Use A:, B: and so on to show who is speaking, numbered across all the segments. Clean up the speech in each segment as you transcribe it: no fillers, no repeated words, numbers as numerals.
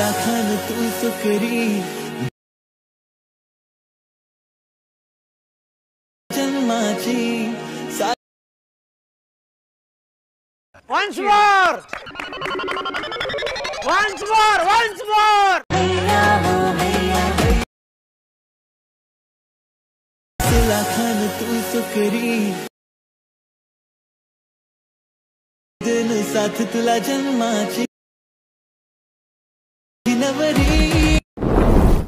A: लाखान तू Sukri जन्माची
B: Once more! Once more! Once more!
A: लाखान तू सुकरी दिन साथ तुला जन्माची नवरी।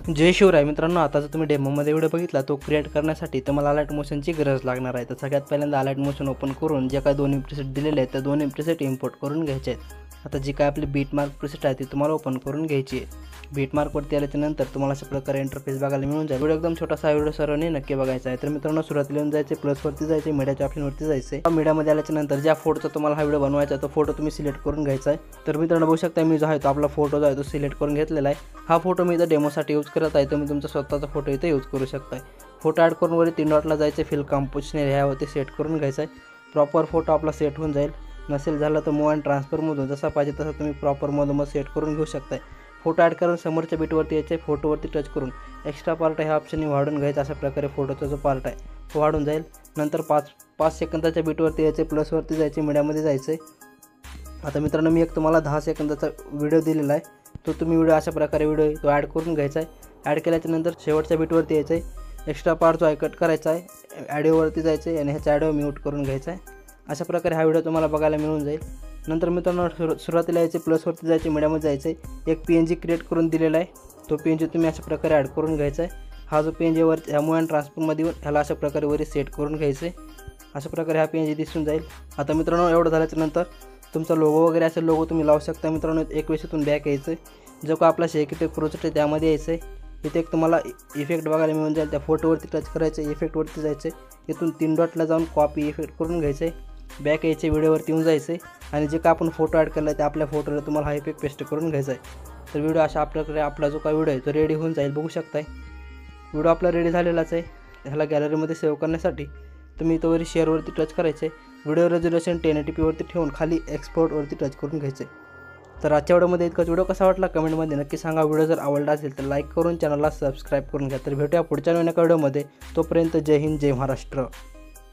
C: जय शिवराय मित्रांनो, आता जर तुम्ही डेमोमध्ये व्हिडिओ बघितला तो क्रिएट करण्यासाठी तुम्हाला अलाइट मोशनची गरज लागणार आहे। तर सगळ्यात पहिल्यांदा अलाइट मोशन ओपन करून जे काही दोन्ही प्रीसेट दिलेले आहेत त्या दोन्ही प्रीसेट इम्पोर्ट करून घ्यायचे आहेत। आता जी काय आपली बीटमार्क प्रीसेट आहे ती तुम्हाला ओपन करून घ्यायची आहे। बीटमार्कवरती आल्याच्यानंतर तुम्हाला अशा प्रकारे इंटरफेस बघायला मिळून जाईल। व्हिडिओ एकदम छोटासा व्हिडिओ सर्वांनी नक्की बघायचा आहे। तर मित्रांनो, सुरुवातीला येऊन जायचे प्लसवरती जायचे, मीडियाच्या ऑप्शनवरती जायचे। मीडियामध्ये आल्याच्यानंतर ज्या फोटोचा तुम्हाला हा व्हिडिओ बनवायचा आहे तो फोटो तुम्ही सिलेक्ट करून घ्यायचा आहे। तर मित्रांनो बघू शकता मी जो आहे तो आपला फोटो जो आहे तो सिलेक्ट करून घेतलेला आहे। हा फोटो मी इथं डेमोसाठी यूज करत आहे, तुम्ही तुमचा स्वतःचा फोटो इथे यूज करू शकता। फोटो ॲड करून वरी 3 डॉटला जायचे, फिल कंपोजिशन ह्यावरती सेट करून घ्यायचा आहे। प्रॉपर फोटो आपला सेट होऊन जाईल। नसेल झालं तर मूव अँड ट्रान्सफरमधून जसा पाहिजे तसा तुम्ही प्रॉपरमधून मग सेट करून घेऊ शकता। फोटो ॲड करून समोरच्या बीटवरती यायचे, फोटोवरती टच करून एक्स्ट्रा पार्ट ह्या ऑप्शनने वाढून घ्यायचा। अशा प्रकारे फोटोचा जो पार्ट आहे तो वाढून जाईल। नंतर 5 सेकंदाच्या बीटवरती यायचे, प्लसवरती जायचे, मीडियामध्ये जायचे। आता मित्रांनो मी एक तुम्हाला 10 सेकंदाचा व्हिडिओ दिलेला आहे, तो तुम्ही व्हिडिओ अशा प्रकारे व्हिडिओ तो ॲड करून घ्यायचा आहे। ॲड केल्याच्यानंतर शेवटच्या बीटवरती यायचं आहे, एक्स्ट्रा पार्ट जो आहे कट करायचा आहे, ॲडिओवरती जायचं आहे आणि ह्याचा ॲडिओ म्यूट करून घ्यायचा आहे। अशा प्रकारे हा व्हिडिओ तुम्हाला बघायला मिळून जाईल। नंतर मित्रांनो सुरुवातीला यायचे, प्लसवरती जायचे, मीडियामध्ये जायचे। एक PNG क्रिएट करून दिलेला आहे, तो PNG तुम्ही अशा प्रकारे ॲड करून घ्यायचा आहे। हा जो PNG वर ह्या मूव अँड ट्रान्सफरमध्ये येऊन ह्याला अशा प्रकारे वरी सेट करून घ्यायचे। अशा प्रकारे हा PNG दिसून जाईल। आता मित्रांनो एवढं झाल्याच्यानंतर तुमचा लोगो वगैरे असेल लोगो तुम्ही लावू शकता। मित्रांनो एक वेळेतून बॅक यायचं, जो का आपला शेक इफेक्ट प्रोजेक्ट आहे त्यामध्ये यायचं आहे। इथे एक तुम्हाला इफेक्ट बघायला मिळून जाईल, त्या फोटोवरती टच करायचं, इफेक्टवरती जायचं, इथून 3 डॉटला जाऊन कॉपी इफेक्ट करून घ्यायचं आहे, बॅक यायचे, व्हिडिओवरती येऊन जायचं आणि जे का आपण फोटो ॲड केला आहे त्या आपल्या फोटोला तुम्हाला हा इफेक्ट पेस्ट करून घ्यायचा आहे। तर व्हिडिओ अशा आपल्याकडे आपला जो काय व्हिडिओ आहे तो रेडी होऊन जाईल। बघू शकताय व्हिडिओ आपला रेडी झालेलाच आहे। ह्याला गॅलरीमध्ये सेव्ह करण्यासाठी तुम्ही इथंवरी शेअरवरती टच करायचे, व्हिडिओ रेझोल्युशन 1080p वरती ठेवून खाली एक्सपोर्टवरती टच करून घ्यायचे। तर आजच्या व्हिडिओमध्ये इतकाच। व्हिडिओ कसा वाटला कमेंटमध्ये नक्की सांगा। व्हिडिओ जर आवडला असेल तर लाईक करून चॅनलला सबस्क्राईब करून घ्या। तर भेटूया पुढच्या नवीन एका व्हिडिओमध्ये, तोपर्यंत जय हिंद, जय महाराष्ट्र।